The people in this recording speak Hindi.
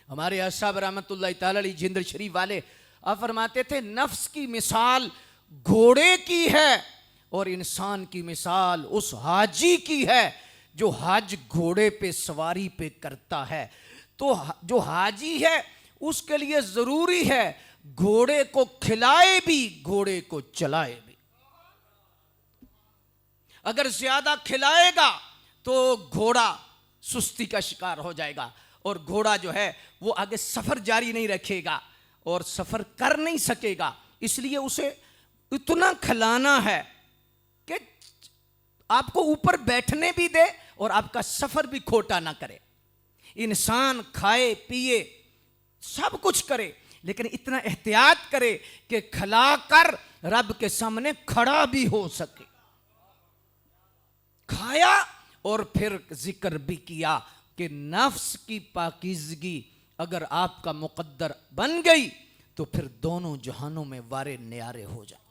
हमारे असाब रहमतुल्लाह ताला अलैह जिंद शरीफ वाले आप फरमाते थे नफ्स की मिसाल घोड़े की है और इंसान की मिसाल उस हाजी की है जो हज घोड़े पे सवारी पे करता है। तो जो हाजी है उसके लिए जरूरी है घोड़े को खिलाए भी घोड़े को चलाए भी। अगर ज्यादा खिलाएगा तो घोड़ा सुस्ती का शिकार हो जाएगा और घोड़ा जो है वो आगे सफर जारी नहीं रखेगा और सफर कर नहीं सकेगा। इसलिए उसे इतना खिलाना है कि आपको ऊपर बैठने भी दे और आपका सफर भी खोटा ना करे। इंसान खाए पिए सब कुछ करे लेकिन इतना एहतियात करे कि खिलाकर रब के सामने खड़ा भी हो सके। खाया और फिर जिक्र भी किया कि नफ्स की पाकीज़गी अगर आपका मुकद्दर बन गई तो फिर दोनों जहानों में वारे न्यारे हो जाए।